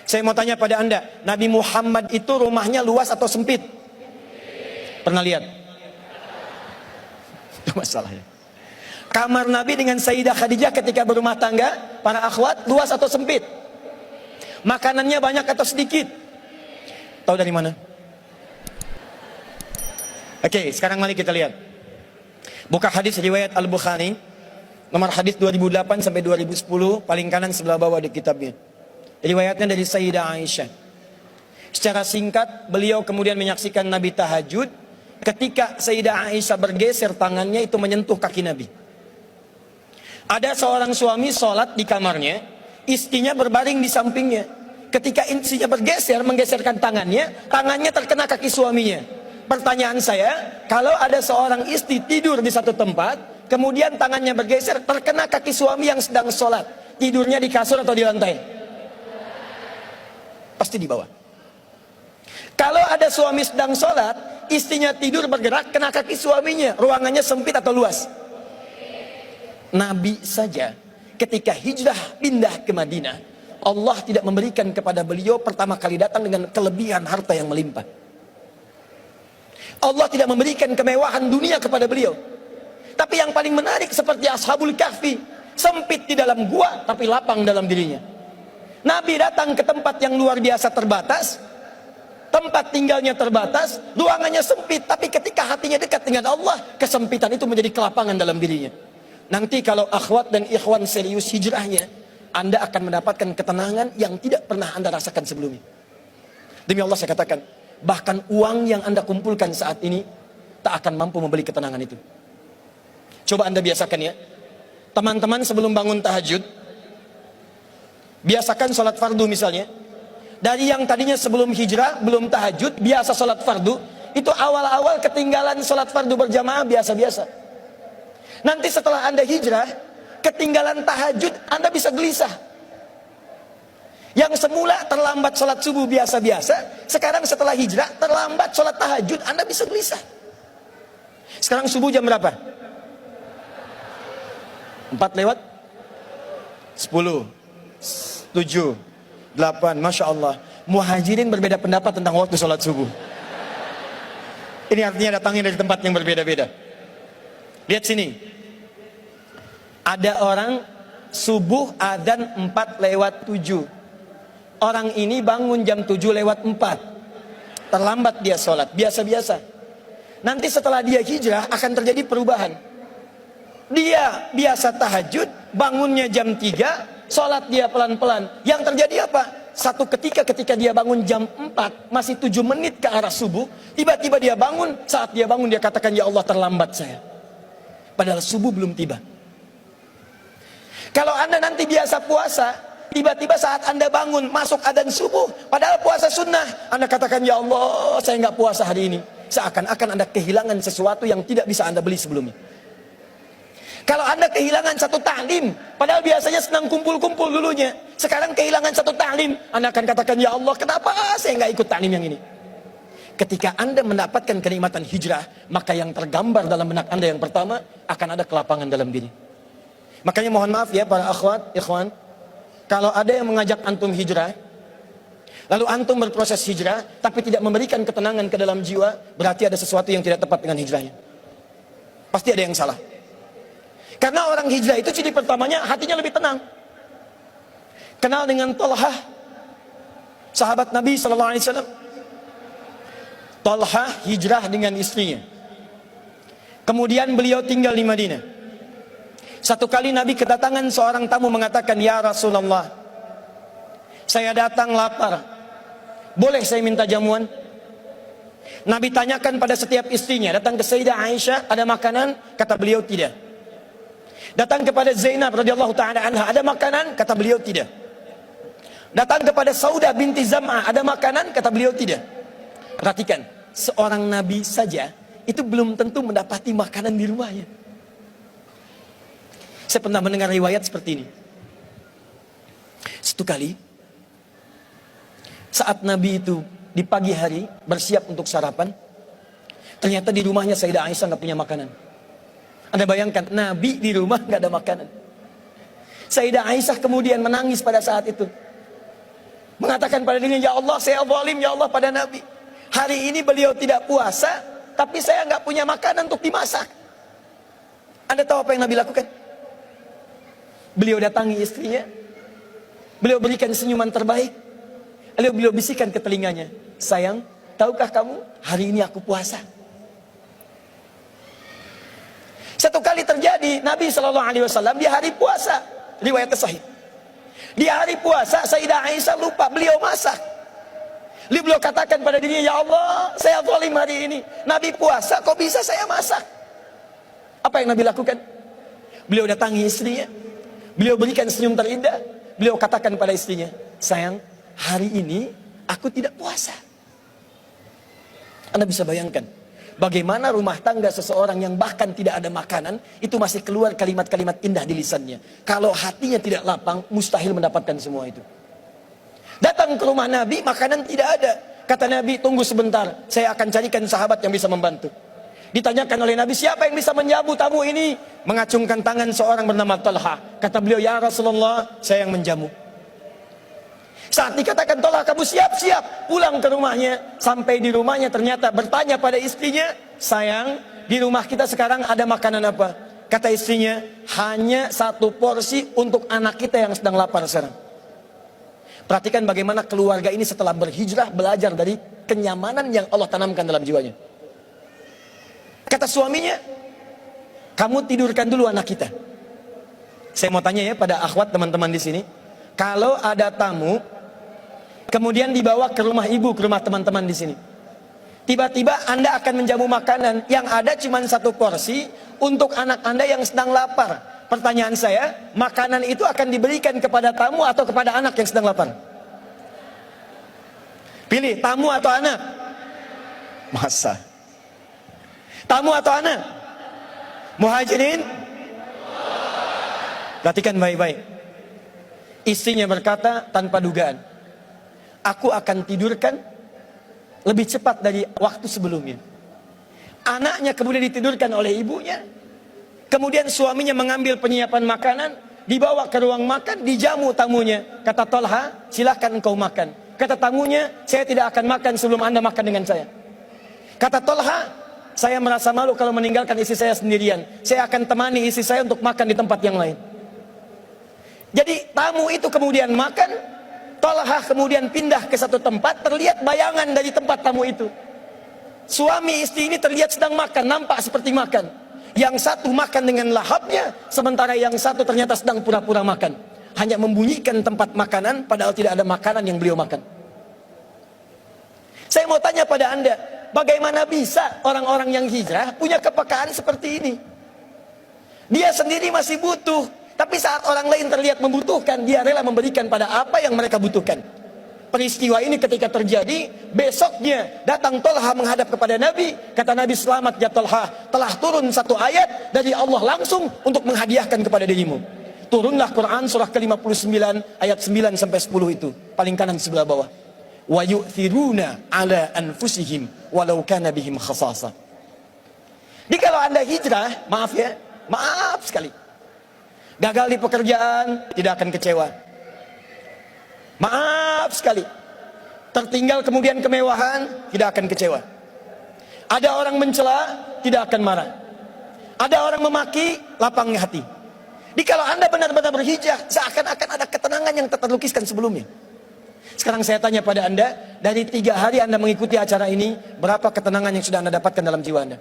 Saya mau tanya pada Anda, Nabi Muhammad itu rumahnya luas atau sempit? Pernah lihat? Itu masalahnya. Kamar Nabi dengan Sayyidah Khadijah ketika berumah tangga, para akhwat, luas atau sempit? Makanannya banyak atau sedikit? Tahu dari mana? Oke, sekarang mari kita lihat. Buka hadis riwayat Al-Bukhari, nomor hadis 2008 sampai 2010, paling kanan sebelah bawah di kitabnya. Riwayatnya dari Sayyidah Aisyah. Secara singkat, beliau kemudian menyaksikan Nabi tahajud. Ketika Sayyidah Aisyah bergeser tangannya, itu menyentuh kaki Nabi. Ada seorang suami sholat di kamarnya, istrinya berbaring di sampingnya. Ketika istrinya bergeser, menggeserkan tangannya, tangannya terkena kaki suaminya. Pertanyaan saya, kalau ada seorang istri tidur di satu tempat, kemudian tangannya bergeser, terkena kaki suami yang sedang sholat, tidurnya di kasur atau di lantai? Pasti di bawah. Kalau ada suami sedang sholat, istrinya tidur bergerak, kena kaki suaminya, ruangannya sempit atau luas? Nabi saja ketika hijrah pindah ke Madinah, Allah tidak memberikan kepada beliau pertama kali datang dengan kelebihan harta yang melimpah. Allah tidak memberikan kemewahan dunia kepada beliau. Tapi yang paling menarik seperti Ashabul Kahfi, sempit di dalam gua tapi lapang dalam dirinya. Nabi datang ke tempat yang luar biasa terbatas, tempat tinggalnya terbatas, ruangannya sempit, tapi ketika hatinya dekat dengan Allah, kesempitan itu menjadi kelapangan dalam dirinya. Nanti kalau akhwat dan ikhwan serius hijrahnya, Anda akan mendapatkan ketenangan yang tidak pernah Anda rasakan sebelumnya. Demi Allah saya katakan, bahkan uang yang Anda kumpulkan saat ini tak akan mampu membeli ketenangan itu. Coba Anda biasakan ya, teman-teman sebelum bangun tahajud, biasakan sholat fardu misalnya. Dari yang tadinya sebelum hijrah, belum tahajud, biasa sholat fardu, itu awal-awal ketinggalan sholat fardu berjamaah biasa-biasa. Nanti setelah Anda hijrah, ketinggalan tahajud, Anda bisa gelisah. Yang semula terlambat sholat subuh biasa-biasa, sekarang setelah hijrah, terlambat sholat tahajud, Anda bisa gelisah. Sekarang subuh jam berapa? 4 lewat 10, 7, 8, Masya Allah. Muhajirin berbeda pendapat tentang waktu sholat subuh. Ini artinya datangnya dari tempat yang berbeda-beda. Lihat sini. Ada orang subuh adzan 4 lewat 7. Orang ini bangun jam 7 lewat 4. Terlambat dia sholat, biasa-biasa. Nanti setelah dia hijrah akan terjadi perubahan. Dia biasa tahajud, bangunnya jam 3, sholat dia pelan-pelan. Yang terjadi apa? Satu ketika dia bangun jam 4, masih 7 menit ke arah subuh, tiba-tiba dia bangun, saat dia bangun dia katakan, ya Allah terlambat saya. Padahal subuh belum tiba. Kalau Anda nanti biasa puasa, tiba-tiba saat Anda bangun, masuk adzan subuh, padahal puasa sunnah, Anda katakan, ya Allah saya nggak puasa hari ini. Seakan-akan Anda kehilangan sesuatu yang tidak bisa Anda beli sebelumnya. Kalau Anda kehilangan satu ta'lim, padahal biasanya senang kumpul-kumpul dulunya, sekarang kehilangan satu ta'lim, Anda akan katakan, ya Allah kenapa saya nggak ikut ta'lim yang ini? Ketika Anda mendapatkan kenikmatan hijrah, maka yang tergambar dalam benak Anda yang pertama, akan ada kelapangan dalam diri. Makanya mohon maaf ya para akhwat, ikhwan, kalau ada yang mengajak antum hijrah, lalu antum berproses hijrah, tapi tidak memberikan ketenangan ke dalam jiwa, berarti ada sesuatu yang tidak tepat dengan hijrahnya. Pasti ada yang salah. Karena orang hijrah itu ciri pertamanya hatinya lebih tenang. Kenal dengan Talhah, sahabat Nabi SAW. Talhah hijrah dengan istrinya. Kemudian beliau tinggal di Madinah. Satu kali Nabi kedatangan seorang tamu mengatakan, ya Rasulullah, saya datang lapar, boleh saya minta jamuan? Nabi tanyakan pada setiap istrinya, datang ke Sayyidah Aisyah, ada makanan? Kata beliau tidak. Datang kepada Zainab radhiyallahu taala anha, ada makanan? Kata beliau tidak. Datang kepada Saudah binti Zam'ah, ada makanan? Kata beliau tidak. Perhatikan, seorang nabi saja itu belum tentu mendapati makanan di rumahnya. Saya pernah mendengar riwayat seperti ini. Satu kali saat Nabi itu di pagi hari bersiap untuk sarapan, ternyata di rumahnya Sayyidah Aisyah nggak punya makanan. Anda bayangkan, Nabi di rumah nggak ada makanan. Sayyidah Aisyah kemudian menangis pada saat itu. Mengatakan pada dirinya, ya Allah saya zalim ya Allah pada Nabi. Hari ini beliau tidak puasa, tapi saya nggak punya makanan untuk dimasak. Anda tahu apa yang Nabi lakukan? Beliau datangi istrinya, beliau berikan senyuman terbaik, lalu beliau bisikan ke telinganya, sayang, tahukah kamu hari ini aku puasa? Satu kali terjadi, Nabi SAW di hari puasa, riwayat sahih. Di hari puasa, Sayyidah Aisyah lupa, beliau masak. Lalu beliau katakan pada dirinya, ya Allah, saya zalim hari ini. Nabi puasa, kok bisa saya masak? Apa yang Nabi lakukan? Beliau datangi istrinya, beliau berikan senyum terindah, beliau katakan pada istrinya, sayang, hari ini aku tidak puasa. Anda bisa bayangkan bagaimana rumah tangga seseorang yang bahkan tidak ada makanan, itu masih keluar kalimat-kalimat indah di lisannya. Kalau hatinya tidak lapang, mustahil mendapatkan semua itu. Datang ke rumah Nabi, makanan tidak ada. Kata Nabi, tunggu sebentar, saya akan carikan sahabat yang bisa membantu. Ditanyakan oleh Nabi, siapa yang bisa menjamu tamu ini? Mengacungkan tangan seorang bernama Talha. Kata beliau, ya Rasulullah, saya yang menjamu. Saat dikatakan Talha, kamu siap-siap pulang ke rumahnya. Sampai di rumahnya ternyata bertanya pada istrinya, sayang, di rumah kita sekarang ada makanan apa? Kata istrinya, hanya satu porsi untuk anak kita yang sedang lapar sekarang. Perhatikan bagaimana keluarga ini setelah berhijrah belajar dari kenyamanan yang Allah tanamkan dalam jiwanya. Kata suaminya, kamu tidurkan dulu anak kita. Saya mau tanya ya pada akhwat teman-teman di sini, kalau ada tamu kemudian dibawa ke rumah ibu, ke rumah teman-teman di sini, tiba-tiba Anda akan menjamu makanan yang ada cuma satu porsi untuk anak Anda yang sedang lapar. Pertanyaan saya, makanan itu akan diberikan kepada tamu atau kepada anak yang sedang lapar? Pilih, tamu atau anak? Masa? Tamu atau anak? Muhajirin? Perhatikan baik-baik. Istrinya berkata tanpa dugaan, aku akan tidurkan lebih cepat dari waktu sebelumnya. Anaknya kemudian ditidurkan oleh ibunya. Kemudian suaminya mengambil penyiapan makanan, dibawa ke ruang makan, dijamu tamunya. Kata Talha, silahkan engkau makan. Kata tamunya, saya tidak akan makan sebelum Anda makan dengan saya. Kata Talha, saya merasa malu kalau meninggalkan istri saya sendirian. Saya akan temani istri saya untuk makan di tempat yang lain. Jadi tamu itu kemudian makan, Talha kemudian pindah ke satu tempat, terlihat bayangan dari tempat tamu itu. Suami istri ini terlihat sedang makan, nampak seperti makan. Yang satu makan dengan lahapnya, sementara yang satu ternyata sedang pura-pura makan. Hanya membunyikan tempat makanan, padahal tidak ada makanan yang beliau makan. Saya mau tanya pada Anda, bagaimana bisa orang-orang yang hijrah punya kepekaan seperti ini? Dia sendiri masih butuh, tapi saat orang lain terlihat membutuhkan, dia rela memberikan pada apa yang mereka butuhkan. Peristiwa ini ketika terjadi, besoknya datang Talha menghadap kepada Nabi. Kata Nabi, selamat ya Talha, telah turun satu ayat dari Allah langsung untuk menghadiahkan kepada dirimu. Turunlah Quran surah ke-59 ayat 9 sampai 10 itu, paling kanan sebelah bawah. Wa yu'thiruna ala anfusihim walau kana bihim khasasa. Jadi kalau Anda hijrah, maaf ya, maaf sekali. Gagal di pekerjaan, tidak akan kecewa. Maaf sekali. Tertinggal kemudian kemewahan, tidak akan kecewa. Ada orang mencela, tidak akan marah. Ada orang memaki, lapangnya hati. Jadi kalau Anda benar-benar berhijrah, seakan-akan ada ketenangan yang tak terlukiskan sebelumnya. Sekarang saya tanya pada Anda, dari 3 hari Anda mengikuti acara ini, berapa ketenangan yang sudah Anda dapatkan dalam jiwa Anda?